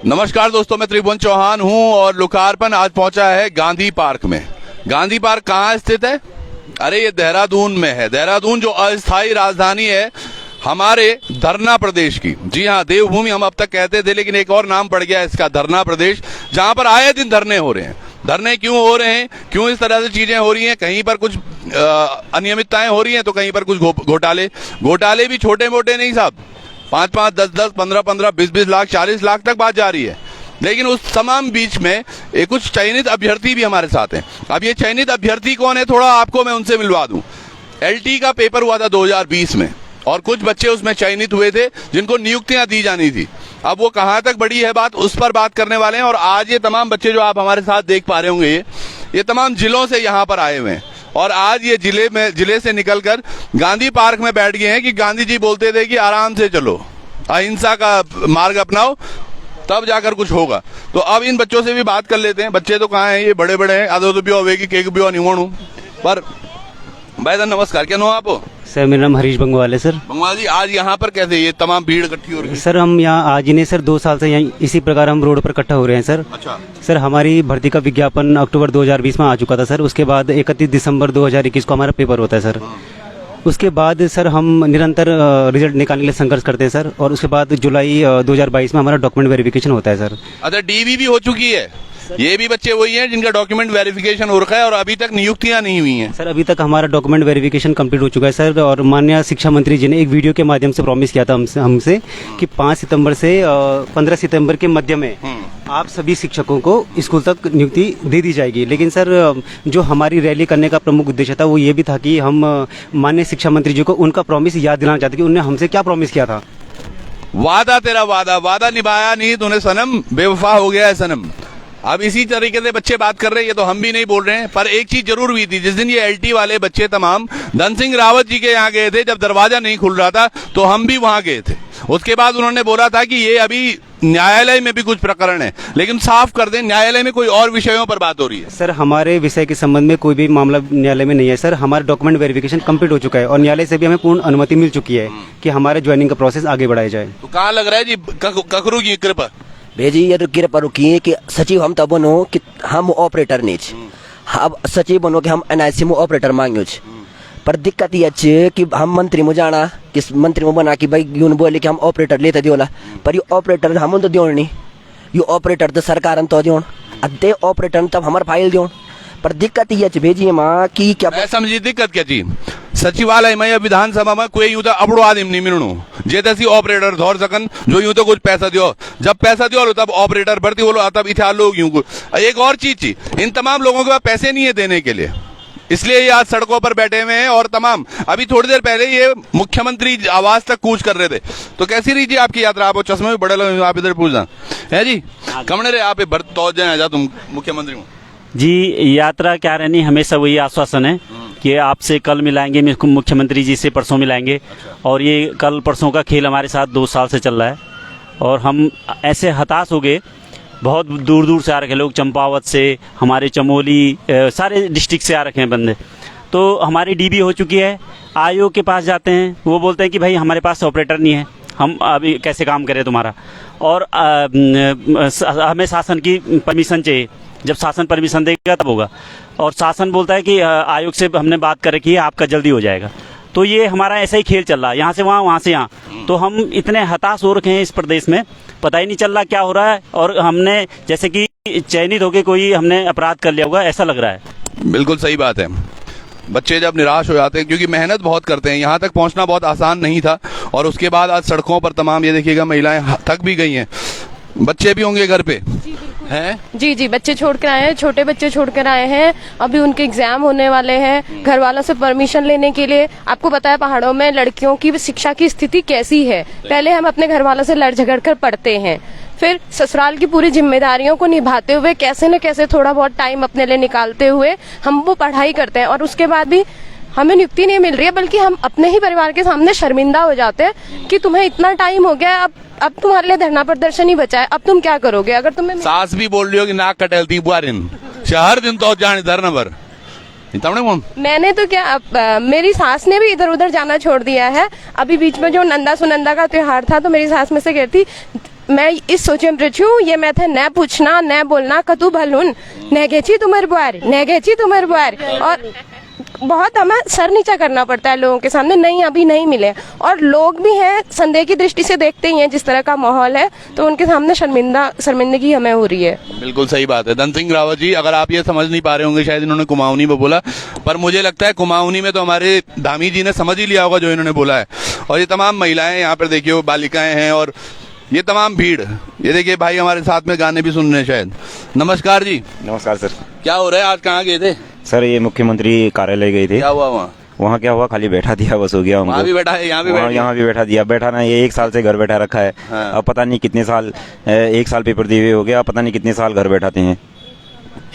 नमस्कार दोस्तों, मैं त्रिभुवन चौहान हूं और लोकार्पण आज पहुंचा है गांधी पार्क में। गांधी पार्क कहाँ स्थित है? अरे ये देहरादून में है। देहरादून जो अस्थायी राजधानी है हमारे धरना प्रदेश की। जी हाँ, देवभूमि हम अब तक कहते थे, लेकिन एक और नाम पड़ गया इसका, धरना प्रदेश, जहां पर आए दिन धरने हो रहे हैं। धरने क्यों हो रहे हैं, क्यों इस तरह से चीजें हो रही हैं? कहीं पर कुछ अनियमितताएं हो रही हैं तो कहीं पर कुछ घोटाले भी छोटे मोटे नहीं साहब, 5-5, 10-10, 15-15, 20-20 लाख, 40 लाख तक बात जा रही है। लेकिन उस तमाम बीच में एक कुछ चयनित अभ्यर्थी भी हमारे साथ हैं। अब ये चयनित अभ्यर्थी कौन है, थोड़ा आपको मैं उनसे मिलवा दूं। LT का पेपर हुआ था 2020 में और कुछ बच्चे उसमें चयनित हुए थे जिनको नियुक्तियां दी जानी थी। अब वो कहां तक बढ़ी है बात, उस पर बात करने वाले हैं। और आज ये तमाम बच्चे जो आप हमारे साथ देख पा रहे होंगे, ये तमाम जिलों से यहाँ पर आए हुए हैं और आज ये जिले से निकलकर गांधी पार्क में बैठ गए हैं कि गांधी जी बोलते थे कि आराम से चलो, अहिंसा का मार्ग अपनाओ, तब जाकर कुछ होगा। तो अब इन बच्चों से भी बात कर लेते हैं। बच्चे तो कहाँ हैं, ये बड़े बड़े हैं, आदो तो भी होगी केक भी नहीं हूँ। पर भाई साहब नमस्कार, क्या नाम आपको? सर मेरा नाम हरीश बंगवाल है। सर बंगवाल जी, आज यहाँ पर कैसे ये तमाम भीड़ इकट्ठी हो रही है? सर हम यहाँ आज ही नहीं सर 2 साल से यहाँ इसी प्रकार हम रोड पर इकट्ठा हो रहे हैं सर। अच्छा। सर हमारी भर्ती का विज्ञापन अक्टूबर 2020 में आ चुका था सर। उसके बाद 31 दिसंबर 2021 को हमारा पेपर होता है सर। उसके बाद सर हम निरंतर रिजल्ट निकालने के लिए संघर्ष करते हैं सर। और उसके बाद जुलाई 2022 में हमारा डॉक्यूमेंट वेरिफिकेशन होता है सर। अच्छा, DV भी हो चुकी है? ये भी बच्चे वही हैं जिनका डॉक्यूमेंट वेरिफिकेशन हो रखा है और अभी तक नियुक्तियां नहीं हुई हैं? सर अभी तक हमारा डॉक्यूमेंट वेरिफिकेशन कंप्लीट हो चुका है सर। और माननीय शिक्षा मंत्री जी ने एक वीडियो के माध्यम से प्रॉमिस किया था हमसे कि 5 सितंबर से 15 सितंबर के मध्य में आप सभी शिक्षकों को स्कूल तक नियुक्ति दे दी जाएगी। लेकिन सर जो हमारी रैली करने का प्रमुख उद्देश्य था वो ये भी था कि हम माननीय शिक्षा मंत्री जी को उनका प्रॉमिस याद दिलाना चाहते कि उन्होंने हमसे क्या प्रॉमिस किया था। वादा तेरा वादा निभाया नहीं तूने सनम, बेवफा हो गया है सनम। अब इसी तरीके से बच्चे बात कर रहे हैं, ये तो हम भी नहीं बोल रहे हैं। पर एक चीज जरूर हुई थी, जिस दिन ये LT वाले बच्चे तमाम धन सिंह रावत जी के यहाँ गए थे, जब दरवाजा नहीं खुल रहा था तो हम भी वहां गए थे। उसके बाद उन्होंने बोला था कि ये अभी न्यायालय में भी कुछ प्रकरण है, लेकिन साफ कर दें न्यायालय में कोई और विषयों पर बात हो रही है। सर हमारे विषय के संबंध में कोई भी मामला न्यायालय में नहीं है सर। हमारा डॉक्यूमेंट वेरिफिकेशन कंप्लीट हो चुका है और न्यायालय से भी हमें पूर्ण अनुमति मिल चुकी है कि हमारे ज्वाइनिंग का प्रोसेस आगे बढ़ाया जाए। तो कहाँ लग रहा है जी ककरू की कृपा भेजी ये कृपा रुकी कि सचिव हम तब बनो कि हम ऑपरेटर नीच, अब सचिव बनो कि हम NIC में ऑपरेटर मांगो। पर दिक्कत ये अच्छी कि हम मंत्री में जाना कि मंत्री में बना कि भाई यून बोले कि हम ऑपरेटर लेते दियोला, पर ये ऑपरेटर हम तो दियो नहीं, ये ऑपरेटर तो सरकार तो दियो अदे ऑपरेटर तब हमारे फाइल दियो। पर दिक्कत ये अच्छी भेजी माँ की क्या समझी दिक्कत क्या चीज? सचिवालय में या विधानसभा में कोई यूं तो अबड़ो आदमी नहीं मिलनू जे तैसी ऑपरेटर धौर सकन जो यूं तो कुछ पैसा दियो, जब पैसा दियो तब ऑपरेटर भर्ती बोलो, तब इतना लोग यूं। एक और चीज, इन तमाम लोगों के पास पैसे नहीं है देने के लिए, इसलिए ये आज सड़कों पर बैठे हुए हैं। और तमाम अभी थोड़ी देर पहले ये मुख्यमंत्री आवास तक कूच कर रहे थे। तो कैसी रही जी आपकी यात्रा? आप चश्मे भी बड़े लगे, आप इधर पूछना है जी कमने रहे आप पहुंच जाए जा तुम मुख्यमंत्री को जी। यात्रा क्या रहनी, हमेशा वही आश्वासन है कि आपसे कल मिलाएंगे, मुख्यमंत्री जी से परसों मिलाएंगे। और ये कल परसों का खेल हमारे साथ 2 साल से चल रहा है और हम ऐसे हताश हो गए। बहुत दूर दूर से आ रखे लोग, चंपावत से, हमारे चमोली, सारे डिस्ट्रिक्ट से आ रखे हैं बंदे। तो हमारी DB हो चुकी है, आयोग के पास जाते हैं, वो बोलते हैं कि भाई हमारे पास ऑपरेटर नहीं है, हम अभी कैसे काम करें तुम्हारा। और हमें शासन की परमिशन चाहिए, जब शासन परमिशन देगा तब होगा। और शासन बोलता है कि आयोग से हमने बात कर रखी है, आपका जल्दी हो जाएगा। तो ये हमारा ऐसा ही खेल चल रहा है, यहाँ से वहाँ से यहाँ। तो हम इतने हताश हो रखे हैं इस प्रदेश में, पता ही नहीं चल रहा क्या हो रहा है। और हमने जैसे कि चयनित होकर कोई हमने अपराध कर लिया होगा ऐसा लग रहा है। बिल्कुल सही बात है। बच्चे जब निराश हो जाते हैं, क्योंकि मेहनत बहुत करते हैं, यहाँ तक पहुँचना बहुत आसान नहीं था। और उसके बाद आज सड़कों पर तमाम ये देखिएगा महिलाएं थक भी गई हैं। बच्चे भी होंगे घर पे हैं? जी, बच्चे छोड़ कर आए हैं, छोटे बच्चे छोड़ कर आए हैं। अभी उनके एग्जाम होने वाले हैं, घर वालों से परमिशन लेने के लिए। आपको पता है पहाड़ों में लड़कियों की शिक्षा की स्थिति कैसी है। पहले हम अपने घर वालों से लड़ झगड़ कर पढ़ते हैं, फिर ससुराल की पूरी जिम्मेदारियों को निभाते हुए कैसे न कैसे थोड़ा बहुत टाइम अपने लिए निकालते हुए हम वो पढ़ाई करते हैं। और उसके बाद भी हमें नियुक्ति नहीं मिल रही है, बल्कि हम अपने ही परिवार के सामने शर्मिंदा हो जाते हैं कि तुम्हें इतना टाइम हो गया, अब तुम्हारे लिए धरना प्रदर्शन ही बचा है, अब तुम क्या करोगे? अगर तुम्हें सास भी बोल रही हो कि नाक कटेलती बुआरिन शहर दिन तो जाने धरना पर मैंने तो क्या, मेरी सास ने भी इधर उधर जाना छोड़ दिया है। अभी बीच में जो नंदा सुनंदा का त्योहार था तो मेरी सास में से कहती मैं इस सोचे में हूँ ये मैं थे न पूछना न बोलना कतु भलून न गेची तुम्हारे बुआर और बहुत हमें सर नीचा करना पड़ता है लोगों के सामने, नहीं अभी नहीं मिले, और लोग भी हैं संदेह की दृष्टि से देखते ही हैं जिस तरह का माहौल है, तो उनके सामने शर्मिंदगी हमें हो रही है। बिल्कुल सही बात है। धन सिंह रावत जी, अगर आप ये समझ नहीं पा रहे होंगे, शायद इन्होंने कुमाऊनी में बोला, पर मुझे लगता है कुमाऊनी में तो हमारे धामी जी ने समझ ही लिया होगा जो इन्होंने बोला है। और ये तमाम महिलाएं यहाँ पर देखिए, बालिकाएं हैं और ये तमाम भीड़, ये देखिए भाई हमारे साथ में गाने भी सुन रहे हैं शायद। नमस्कार जी। नमस्कार सर। क्या हो रहा है, आज कहाँ गए थे? सर ये मुख्यमंत्री कार्यालय गए थे। क्या हुआ वहाँ? वहाँ क्या हुआ, खाली बैठा दिया, बस हो गया हमको। वहाँ भी बैठा है, यहाँ भी बैठा, यहाँ भी बैठा दिया। बैठा ना, ये 1 साल से घर बैठा रखा है। हाँ। अब पता नहीं कितने साल, 1 साल पेपर दिए हुए हो गया, पता नहीं कितने साल घर बैठाते हैं।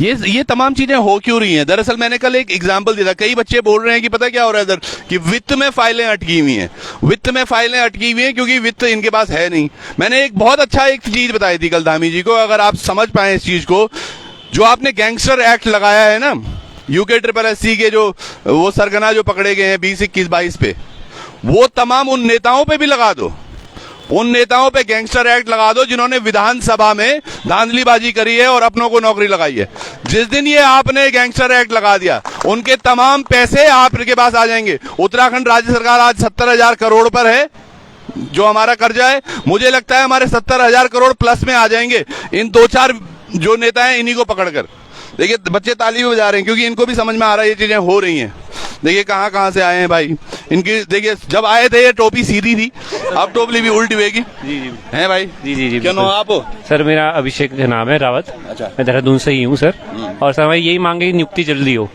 ये तमाम चीजें हो क्यों रही हैं? दरअसल मैंने कल एक एग्जांपल दिया था, कई बच्चे बोल रहे हैं कि पता क्या हो रहा है इधर, कि वित्त में फाइलें अटकी हुई हैं, वित्त में फाइलें अटकी हुई हैं क्योंकि वित्त इनके पास है नहीं। मैंने एक बहुत अच्छा एक चीज बताई थी कल धामी जी को, अगर आप समझ पाए इस चीज को, जो आपने गैंगस्टर एक्ट लगाया है ना, UKSSC के जो वो सरगना जो पकड़े गए हैं 20, 21, 22 पे, वो तमाम उन नेताओं पे भी लगा दो, उन नेताओं पे गैंगस्टर एक्ट लगा दो जिन्होंने विधानसभा में धांधलीबाजी करी है और अपनों को नौकरी लगाई है। जिस दिन ये आपने गैंगस्टर एक्ट लगा दिया, उनके तमाम पैसे आपके पास आ जाएंगे। उत्तराखंड राज्य सरकार आज 70,000 करोड़ पर है, जो हमारा कर्जा है, मुझे लगता है हमारे 70,000 करोड़ प्लस में आ जाएंगे इन 2-4 जो नेता हैं, इन्हीं को पकड़कर। देखिए बच्चे ताली भी बजा रहे हैं क्योंकि इनको भी समझ में आ रहा है ये चीजें हो रही हैं। देखिए कहाँ कहाँ से आए हैं भाई, इनकी देखिए, जब आए थे ये टोपी सीधी थी, अब टोपी भी उल्टी हुएगी। जी हैं भाई? जी क्या नाम आप हो? सर मेरा अभिषेक नाम है रावत। अच्छा। मैं देहरादून से ही हूँ सर। और सर हमारी यही मांग है कि नियुक्ति जल्दी हो।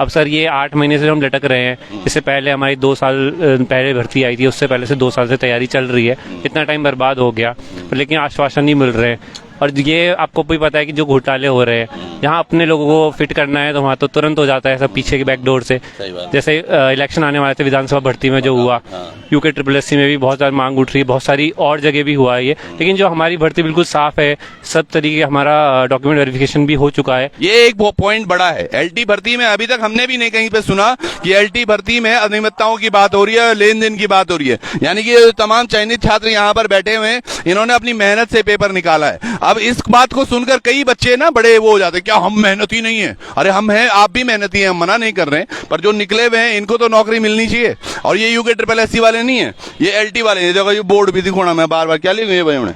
अब सर ये 8 महीने से हम लटक रहे हैं। इससे पहले हमारी 2 साल पहले भर्ती आई थी, उससे पहले से 2 साल से तैयारी चल रही है। इतना टाइम बर्बाद हो गया, लेकिन आश्वासन नहीं मिल रहे। और ये आपको भी पता है कि जो घोटाले हो रहे हैं, जहाँ अपने लोगों को फिट करना है तो वहाँ तो तुरंत हो जाता है सब पीछे के बैकडोर से। जैसे इलेक्शन आने वाले थे विधानसभा भर्ती में जो हुआ, UKSSC में भी बहुत सारी मांग उठ रही है, बहुत सारी और जगह भी हुआ है ये। लेकिन जो हमारी भर्ती बिल्कुल साफ है, सब तरीके हमारा डॉक्यूमेंट वेरिफिकेशन भी हो चुका है। ये एक पॉइंट बड़ा है। LT भर्ती में अभी तक हमने भी नहीं कहीं पे सुना कि LT भर्ती में अनियमितताओं की बात हो रही है, लेन देन की बात हो रही है। यानी कि तमाम चयनित छात्र यहाँ पर बैठे हुए हैं, इन्होंने अपनी मेहनत से पेपर निकाला है। अब इस बात को सुनकर कई बच्चे ना बड़े वो हो जाते, क्या हम मेहनती नहीं है? अरे हम हैं, आप भी मेहनती हैं, हम मना नहीं कर रहे हैं, पर जो निकले हुए हैं इनको तो नौकरी मिलनी चाहिए। और ये UKSSC वाले नहीं है, ये LT वाले हैं। देखो ये बोर्ड भी दिखाना, मैं बार बार क्या लिखे हुए भाई उन्हें,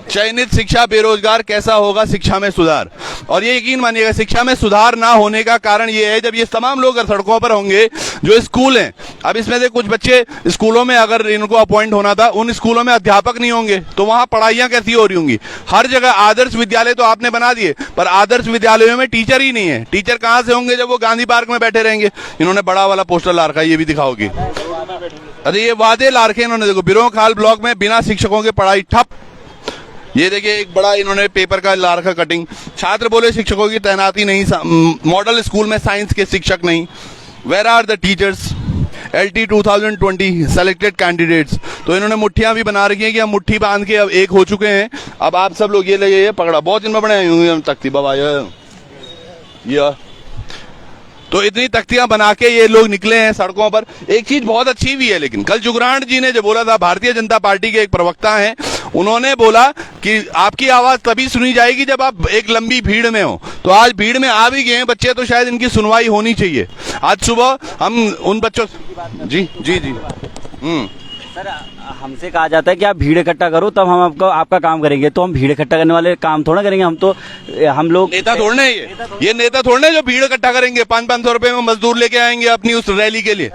चयनित शिक्षा बेरोजगार कैसा होगा, शिक्षा में सुधार। और ये यकीन मानिएगा, शिक्षा में सुधार ना होने का कारण ये है, जब ये तमाम लोग सड़कों पर होंगे, जो स्कूल हैं, अब इसमें से कुछ बच्चे स्कूलों में अगर इनको अपॉइंट होना था, उन स्कूलों में अध्यापक नहीं होंगे तो वहां पढ़ाइयां कैसी हो रही होंगी? हर जगह आदर्श विद्यालय तो आपने बना दिए, पर आदर्श विद्यालयों में टीचर ही नहीं है। टीचर कहां से होंगे जब वो गांधी पार्क में बैठे रहेंगे? इन्होंने बड़ा वाला पोस्टर ला रखा है, ये भी दिखाओगे? अरे ये वादे ला रखे इन्होंने, देखो बिरोखाल ब्लॉक में बिना शिक्षकों के पढ़ाई ठप। ये देखिए एक बड़ा इन्होंने पेपर का ला रखा कटिंग, छात्र बोले शिक्षकों की तैनाती नहीं, मॉडल स्कूल में साइंस के शिक्षक नहीं। Where are the teachers? LT 2020 selected candidates. तो इन्होंने मुट्ठियां भी बना रखी हैं कि हम मुट्ठी बांध के अब एक हो चुके हैं। अब आप सब लोग ये लगे, ये पकड़ा, बहुत इनमें बने तख्ती बाबा ये तो इतनी तख्तियां बना के ये लोग निकले हैं सड़कों पर। एक चीज बहुत अच्छी भी है, लेकिन कल जुगराण जी ने जो बोला था, भारतीय जनता पार्टी के एक प्रवक्ता हैं, उन्होंने बोला कि आपकी आवाज तभी सुनी जाएगी जब आप एक लंबी भीड़ में हो। तो आज भीड़ में आ भी गए हैं बच्चे, तो शायद इनकी सुनवाई होनी चाहिए। आज सुबह हम उन बच्चों जी जी जी सर हमसे कहा जाता है कि आप भीड़ इकट्ठा करो तब हम आपका काम करेंगे, तो हम भीड़ इकट्ठा करने वाले काम थोड़ा करेंगे। हम लोग नेता थोड़ने हैं, ये नेता थोड़ने जो भीड़ इकट्ठा करेंगे, 500-500 रुपए में मजदूर लेके आएंगे अपनी उस रैली के लिए।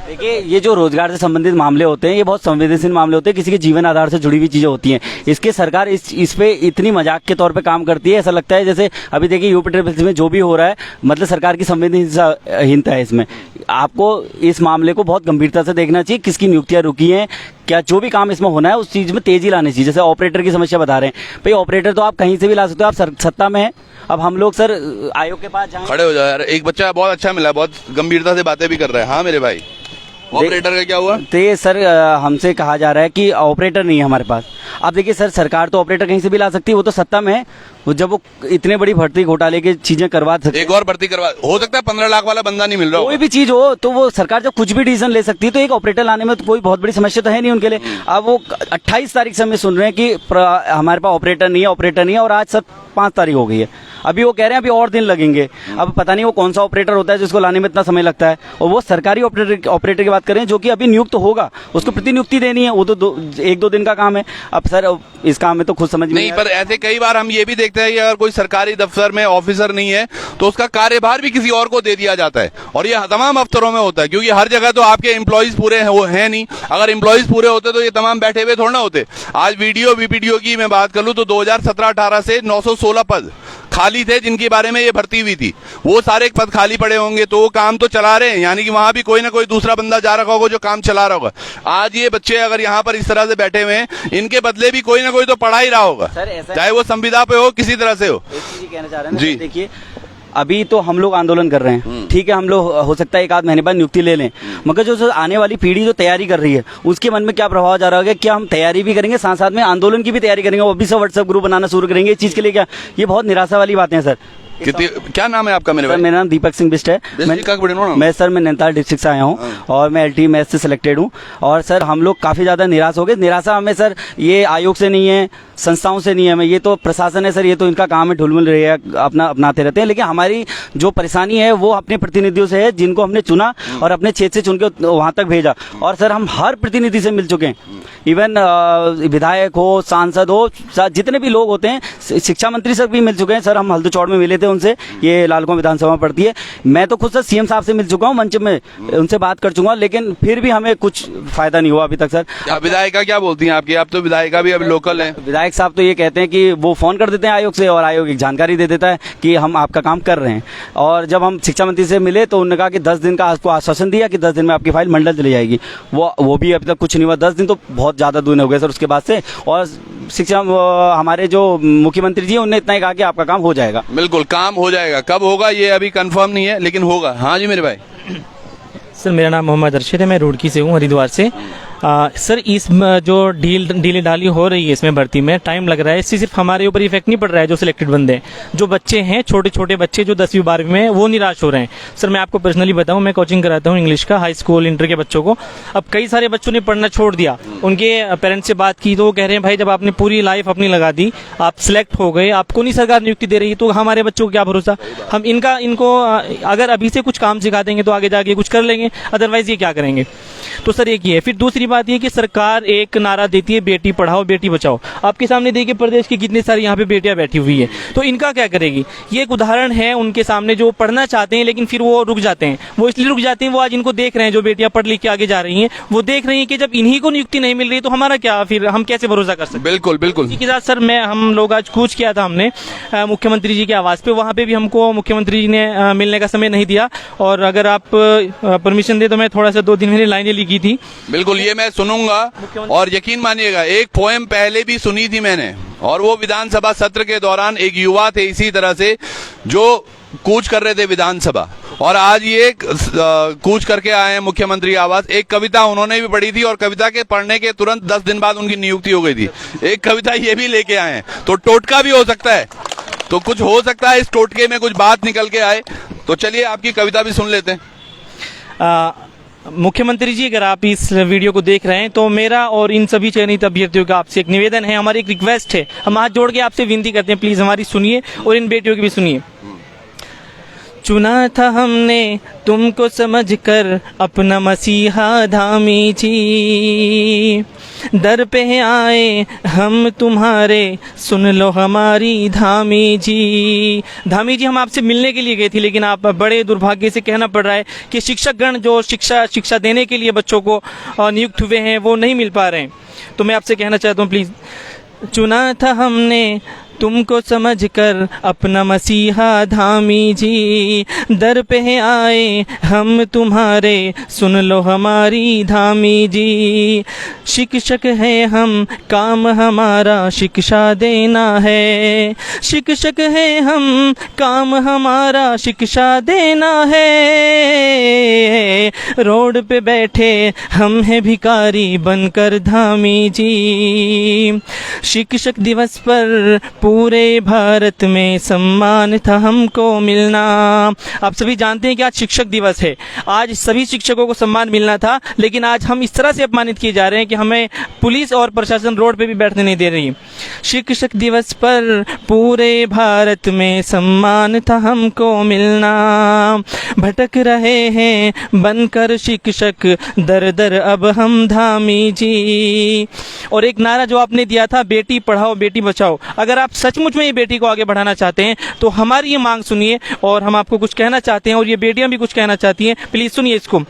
देखिए ये जो रोजगार से संबंधित मामले होते हैं, ये बहुत संवेदनशील मामले होते हैं, किसी के जीवन आधार से जुड़ी हुई चीजें होती हैं। इसके सरकार इस पे इतनी मजाक के तौर पे काम करती है, ऐसा लगता है जैसे अभी देखिए UKSSC में जो भी हो रहा है, मतलब सरकार की संवेदनहीनता है इसमें। आपको इस मामले को बहुत गंभीरता से देखना चाहिए, किसकी नियुक्तियां रुकी हैं, क्या जो भी काम इसमें होना है उस चीज में तेजी लानी चाहिए। जैसे ऑपरेटर की समस्या बता रहे हैं, भाई ऑपरेटर तो आप कहीं से भी ला सकते हो, आप सत्ता में है। अब हम लोग सर आयोग के पास जाएं, खड़े हो जाओ यार। एक बच्चा बहुत अच्छा मिला, बहुत गंभीरता से बातें भी कर रहा है। हाँ मेरे भाई, ऑपरेटर का क्या हुआ? तो ये सर हमसे कहा जा रहा है कि ऑपरेटर नहीं है हमारे पास। अब देखिए सर, सरकार तो ऑपरेटर कहीं से भी ला सकती है, वो तो सत्ता में है। वो जब वो इतने बड़ी भर्ती घोटाले की चीजें करवा सकती है, एक और भर्ती करवा, हो सकता है 15 लाख वाला बंदा नहीं मिल रहा कोई होगा। भी चीज हो तो वो सरकार जब कुछ भी डिसीजन ले सकती है, तो एक ऑपरेटर लाने में तो कोई बहुत बड़ी समस्या तो है नहीं उनके लिए। अब वो 28 तारीख से हमें सुन रहे हैं कि हमारे पास ऑपरेटर नहीं है, ऑपरेटर नहीं है, और आज सर 5 तारीख हो गई है, अभी वो कह रहे हैं अभी और दिन लगेंगे। अब पता नहीं वो कौन सा ऑपरेटर होता है जिसको लाने में इतना समय लगता है, और वो सरकारी ऑपरेटर की बात करें जो कि अभी नियुक्त होगा, उसको प्रतिनियुक्ति देनी है, वो तो 1-2 दिन का काम है। अब सर इस काम में तो खुद समझ में नहीं, पर ऐसे कई बार हम ये भी देखते हैं कि अगर कोई सरकारी दफ्तर में ऑफिसर नहीं है तो उसका कार्यभार भी किसी और को दे दिया जाता है, और ये तमाम अफसरों में होता है, क्योंकि हर जगह तो आपके एम्प्लॉइज पूरे हैं, वो है नहीं। अगर एम्प्लॉइज पूरे होते तो ये तमाम बैठे हुए थोड़ा ना होते। आज वीडियो बीपीडीओ की मैं बात कर लूं तो 2017-18 से 916 पद खाली थे जिनके बारे में ये भर्ती हुई थी, वो सारे पद खाली पड़े होंगे, तो वो काम तो चला रहे हैं, यानी कि वहां भी कोई ना कोई दूसरा बंदा जा रखा होगा जो काम चला रहा होगा। आज ये बच्चे अगर यहाँ पर इस तरह से बैठे हुए हैं, इनके बदले भी कोई ना कोई तो पढ़ा ही रहा होगा, चाहे वो संविदा पे हो, किसी तरह से हो। एक चीज कहना चाह रहे हैं जी। देखिए, अभी तो हम लोग आंदोलन कर रहे हैं, ठीक है, हम लोग हो सकता है 1-8 महीने बाद नियुक्ति ले लें, मगर जो आने वाली पीढ़ी जो तैयारी कर रही है उसके मन में क्या प्रभाव जा रहा होगा? क्या हम तैयारी भी करेंगे, साथ साथ में आंदोलन की भी तैयारी करेंगे, वो अभी से व्हाट्सएप ग्रुप बनाना शुरू करेंगे, इस चीज के लिए क्या? ये बहुत निराशा वाली बातें हैं सर। क्या नाम है आपका? मेरे सर भाई मेरा नाम दीपक सिंह बिस्ट है। मैं नैनीताल डिस्ट्रिक्ट से आया हूँ और मैं LT मैथ से सिलेक्टेड हूँ। और सर हम लोग काफ़ी ज़्यादा निराश हो गए। निराशा हमें सर ये आयोग से नहीं है, संस्थाओं से नहीं है, हमें ये तो प्रशासन है सर, ये तो इनका काम है, ढुलमुल रही है, अपना अपनाते रहते हैं। लेकिन हमारी जो परेशानी है वो अपने प्रतिनिधियों से है, जिनको हमने चुना और अपने क्षेत्र से चुन के वहाँ तक भेजा। और सर हम हर प्रतिनिधि से मिल चुके हैं, इवन विधायक हो, सांसद हो, जितने भी लोग होते हैं, शिक्षा मंत्री से भी मिल चुके हैं। सर हम हल्दू चौड़ में मिले थे उनसे, ये लालकुआं विधानसभा पड़ती है। मैं तो खुद सर CM साहब से मिल चुका हूँ, मंच में उनसे बात कर चुका हूँ, लेकिन फिर भी हमें कुछ फायदा नहीं हुआ अभी तक सर। विधायिका क्या बोलती हैं आपकी? आप तो विधायिका भी अब लोकल है। विधायक साहब तो ये कहते हैं कि वो फोन कर देते हैं आयोग से और आयोग एक जानकारी दे देता है कि हम आपका काम कर रहे हैं। और जब हम शिक्षा मंत्री से मिले तो उन्होंने कहा कि 10 दिन का आपको आश्वासन दिया कि 10 दिन में आपकी फाइल मंडल चली जाएगी। वो भी अभी तक कुछ नहीं हुआ। 10 दिन तो बहुत ज्यादा दिन हो गए सर उसके बाद से। और शिक्षा हमारे जो मुख्यमंत्री जी उन्होंने इतना ही कहा कि आपका काम हो जाएगा। बिल्कुल काम हो जाएगा, कब होगा ये अभी कंफर्म नहीं है, लेकिन होगा। हाँ जी मेरे भाई। सर मेरा नाम मोहम्मद अरशद है, मैं रुड़की से हूँ, हरिद्वार से। सर इस जो ढीली ढाली हो रही है इसमें भर्ती में टाइम लग रहा है, इससे सिर्फ हमारे ऊपर इफेक्ट नहीं पड़ रहा है। जो सिलेक्टेड बंदे हैं, जो बच्चे हैं, छोटे छोटे बच्चे जो 10वीं 12वीं में, वो निराश हो रहे हैं। सर मैं आपको पर्सनली बताऊं, मैं कोचिंग कराता हूं इंग्लिश का, हाई स्कूल इंटर के बच्चों को। अब कई सारे बच्चों ने पढ़ना छोड़ दिया। उनके पेरेंट्स से बात की तो वो कह रहे हैं भाई जब आपने पूरी लाइफ अपनी लगा दी, आप सिलेक्ट हो गए, आपको नहीं सरकार नियुक्ति दे रही, तो हमारे बच्चों को क्या भरोसा? हम इनको अगर अभी से कुछ काम सिखा देंगे तो आगे जाके कुछ कर लेंगे, अदरवाइज ये क्या करेंगे? तो सर एक ये है। फिर दूसरी बात ये कि सरकार एक नारा देती है बेटी पढ़ाओ बेटी बचाओ। आपके सामने देखिए प्रदेश की कितनी सारी यहाँ पे बेटियां बैठी हुई है, तो इनका क्या करेगी? ये एक उदाहरण है उनके सामने, जो पढ़ना चाहते हैं लेकिन फिर वो रुक जाते हैं। वो इसलिए रुक जाते हैं, वो आज इनको देख रहे हैं, जो बेटियां पढ़ लिख के आगे जा रही हैं, वो देख रही हैं कि जब इन्हीं को नियुक्ति नहीं मिल रही तो हमारा क्या, फिर हम कैसे भरोसा कर सकते? बिल्कुल बिल्कुल। इसी के साथ सर हम लोग आज कूच किया था हमने मुख्यमंत्री जी के आवास पे, वहाँ पे भी हमको मुख्यमंत्री जी ने मिलने का समय नहीं दिया। और अगर आप परमिशन दे तो मैं थोड़ा सा 2 दिन मैंने लाइनें लिखी थी। बिल्कुल, ये मैं सुनूंगा। और यकीन मानिएगा एक पोएम पहले भी सुनी थी मैंने, और वो विधानसभा सत्र के दौरान एक युवा थे इसी तरह से जो कूच कर रहे थे विधानसभा, और आज ये कूच करके आए हैं मुख्यमंत्री आवास। एक कविता उन्होंने भी पढ़ी थी और कविता के पढ़ने के तुरंत 10 दिन बाद उनकी नियुक्ति हो गई थी। एक कविता ये भी लेके आए हैं, तो टोटका भी हो सकता है, तो कुछ हो सकता है इस टोटके में कुछ बात निकल के आए। तो चलिए आपकी कविता भी सुन लेते हैं। मुख्यमंत्री जी अगर आप इस वीडियो को देख रहे हैं तो मेरा और इन सभी चयनित अभ्यर्थियों का आपसे एक निवेदन है, हमारी एक रिक्वेस्ट है, हम हाथ जोड़ के आपसे विनती करते हैं, प्लीज हमारी सुनिए और इन बेटियों की भी सुनिए। चुना था हमने तुमको समझकर अपना मसीहा धामी जी, दर पे आए हम तुम्हारे सुन लो हमारी धामी जी। धामी जी हम आपसे मिलने के लिए गए थे, लेकिन आप बड़े दुर्भाग्य से कहना पड़ रहा है कि शिक्षकगण जो शिक्षा देने के लिए बच्चों को नियुक्त हुए हैं वो नहीं मिल पा रहे हैं। तो मैं आपसे कहना चाहता हूँ प्लीज़, चुना था हमने तुमको समझकर अपना मसीहा धामी जी, दर पे आए हम तुम्हारे, सुन लो हमारी धामी जी। शिक्षक है हम, काम हमारा शिक्षा देना है, शिक्षक है हम, काम हमारा शिक्षा देना है। रोड पे बैठे हम हैं भिखारी बनकर धामी जी। शिक्षक दिवस पर पूरे भारत में सम्मान था हमको मिलना। आप सभी जानते हैं कि आज शिक्षक दिवस है, आज सभी शिक्षकों को सम्मान मिलना था, लेकिन आज हम इस तरह से अपमानित किए जा रहे हैं कि हमें पुलिस और प्रशासन रोड पे भी बैठने नहीं दे रही। शिक्षक दिवस पर पूरे भारत में सम्मान था हमको मिलना, भटक रहे हैं बनकर शिक्षक दर दर अब हम धामी जी। और एक नारा जो आपने दिया था, बेटी पढ़ाओ बेटी बचाओ, अगर आप सचमुच में ये बेटी को आगे बढ़ाना चाहते हैं तो हमारी ये मांग सुनिए और हम आपको कुछ कहना चाहते हैं और ये बेटियां भी कुछ कहना चाहती हैं, प्लीज सुनिए इसको।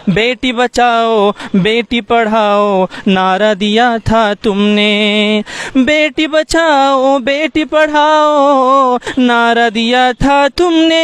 बेटी बचाओ बेटी पढ़ाओ नारा दिया था तुमने, बेटी बचाओ बेटी पढ़ाओ नारा दिया था तुमने।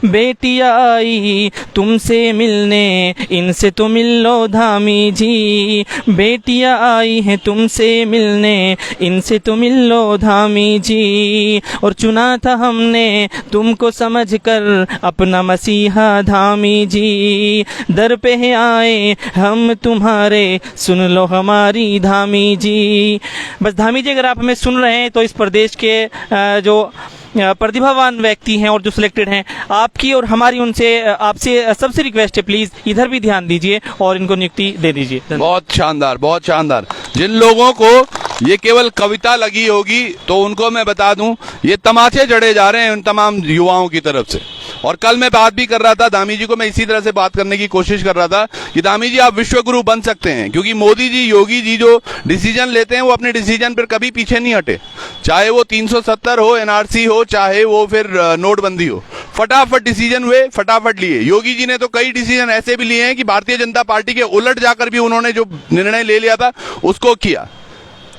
बेटी आई तुमसे मिलने, इनसे तो मिल लो धामी जी। बेटियां आई हैं तुमसे मिलने, इनसे तो मिल लो धामी जी। और चुना था हमने तुमको समझकर अपना मसीहा धामी जी, दर पे आए हम तुम्हारे, सुन लो हमारी धामी जी। बस धामी जी, अगर आप हमें सुन रहे हैं तो इस प्रदेश के जो प्रतिभावान व्यक्ति हैं और जो सिलेक्टेड हैं, आपकी और हमारी उनसे आपसे सबसे रिक्वेस्ट है, प्लीज इधर भी ध्यान दीजिए और इनको नियुक्ति दे दीजिए। बहुत शानदार, बहुत शानदार। जिन लोगों को ये केवल कविता लगी होगी तो उनको मैं बता दूं, ये तमाचे जड़े जा रहे हैं उन तमाम युवाओं की तरफ से। और कल मैं बात भी कर रहा था दामी जी को, मैं इसी तरह से बात करने की कोशिश कर रहा था कि दामी जी आप विश्व गुरु बन सकते हैं, क्योंकि मोदी जी, योगी जी जो डिसीजन लेते हैं वो अपने डिसीजन पर कभी पीछे नहीं हटे। चाहे वो 370 हो, एनआरसी हो, चाहे वो फिर नोटबंदी हो, फटाफट डिसीजन हुए, फटाफट लिए। योगी जी ने तो कई डिसीजन ऐसे भी लिए हैं कि भारतीय जनता पार्टी के उलट जाकर भी उन्होंने जो निर्णय ले लिया था उसको किया।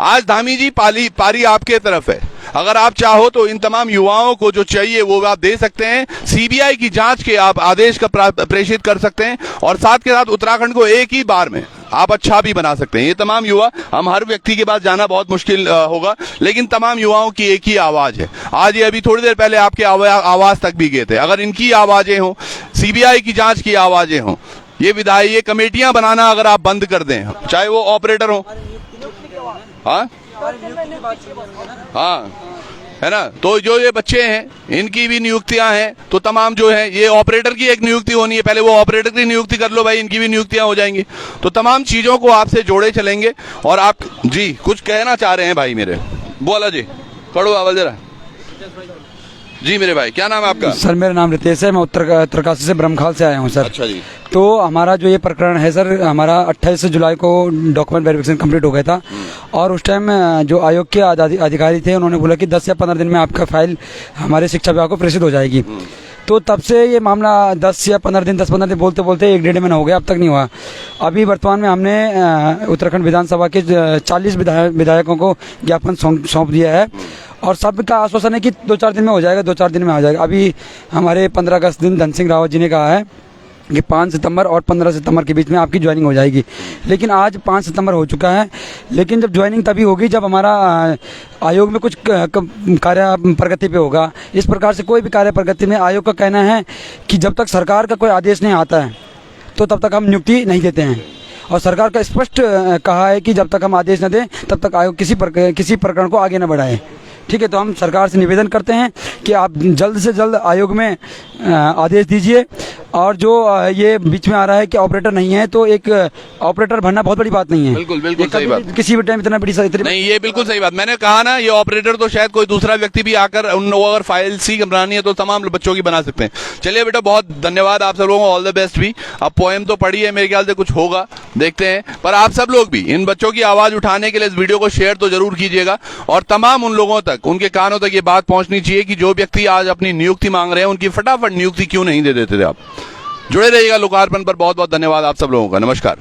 आज धामी जी पारी आपके तरफ है। अगर आप चाहो तो इन तमाम युवाओं को जो चाहिए वो आप दे सकते हैं। सीबीआई की जांच के आप आदेश का प्रेषित कर सकते हैं और साथ के साथ उत्तराखंड को एक ही बार में आप अच्छा भी बना सकते हैं। ये तमाम युवा, हम हर व्यक्ति के पास जाना बहुत मुश्किल होगा, लेकिन तमाम युवाओं की एक ही आवाज है। आज ये अभी थोड़ी देर पहले आपके आवाज तक भी गए थे। अगर इनकी आवाजें हों, सीबीआई की जांच की आवाजें हों, ये कमेटियां बनाना अगर आप बंद कर दें, चाहे वो ऑपरेटर हो, हाँ है ना, तो जो ये बच्चे हैं इनकी भी नियुक्तियां हैं, तो तमाम जो है ये ऑपरेटर की एक नियुक्ति होनी है, पहले वो ऑपरेटर की नियुक्ति कर लो भाई, इनकी भी नियुक्तियां हो जाएंगी। तो तमाम चीजों को आपसे जोड़े चलेंगे। और आप जी कुछ कहना चाह रहे हैं भाई मेरे, बोला जी, कड़ो आवाज जरा जी। मेरे भाई क्या नाम है आपका? सर मेरा नाम रितेश है, मैं उत्तरकाशी से ब्रह्मखाल से आया हूँ सर। अच्छा जी। तो हमारा जो ये प्रकरण है सर, हमारा 28 जुलाई को डॉक्यूमेंट वेरिफिकेशन कंप्लीट हो गया था और उस टाइम जो आयोग के अधिकारी थे उन्होंने बोला कि 10 या 15 दिन में आपका फाइल हमारे शिक्षा विभाग को प्रेषित हो जाएगी। तो तब से ये मामला 10 या 15 दिन बोलते बोलते 1-1.5 महीना हो गया, अब तक नहीं हुआ। अभी वर्तमान में हमने उत्तराखंड विधानसभा के 40 विधायकों को ज्ञापन सौंप दिया है और सबका आश्वासन है कि 2-4 दिन में हो जाएगा, 2-4 दिन में आ जाएगा। अभी हमारे 15 अगस्त दिन धन सिंह रावत जी ने कहा है कि 5 सितंबर और 15 सितंबर के बीच में आपकी ज्वाइनिंग हो जाएगी, लेकिन आज 5 सितंबर हो चुका है। लेकिन जब ज्वाइनिंग तभी होगी जब हमारा आयोग में कुछ कार्य प्रगति पे होगा। इस प्रकार से कोई भी कार्य प्रगति में आयोग का कहना है कि जब तक सरकार का कोई आदेश नहीं आता है तो तब तक हम नियुक्ति नहीं देते हैं। और सरकार का स्पष्ट कहा है कि जब तक हम आदेश न दें तब तक आयोग किसी प्रकरण को आगे न बढ़ाए। ठीक है, तो हम सरकार से निवेदन करते हैं कि आप जल्द से जल्द आयोग में आदेश दीजिए। और जो ये बीच में आ रहा है कि ऑपरेटर नहीं है, तो एक ऑपरेटर भरना बहुत बड़ी बात नहीं है। बिल्कुल बिल्कुल सही बात, किसी भी टाइम इतना बड़ी नहीं, ये बिल्कुल सही बात। मैंने कहा ना, ये ऑपरेटर तो शायद कोई दूसरा व्यक्ति भी आकर उन लोगों अगर फाइल सी बनानी है तो तमाम बच्चों की बना सकते हैं। चलिए बेटा, बहुत धन्यवाद आप सब लोगों को, ऑल द बेस्ट भी। अब पोएम तो पढ़ी है, मेरे ख्याल से कुछ होगा, देखते हैं। पर आप सब लोग भी इन बच्चों की आवाज उठाने के लिए इस वीडियो को शेयर तो जरूर कीजिएगा और तमाम उन लोगों तक, उनके कानों तक ये बात पहुंचनी चाहिए कि जो व्यक्ति आज अपनी नियुक्ति मांग रहे हैं उनकी फटाफट नियुक्ति क्यों नहीं दे देते थे। आप जुड़े रहिएगा लोकार्पण पर। बहुत बहुत धन्यवाद आप सब लोगों का। नमस्कार।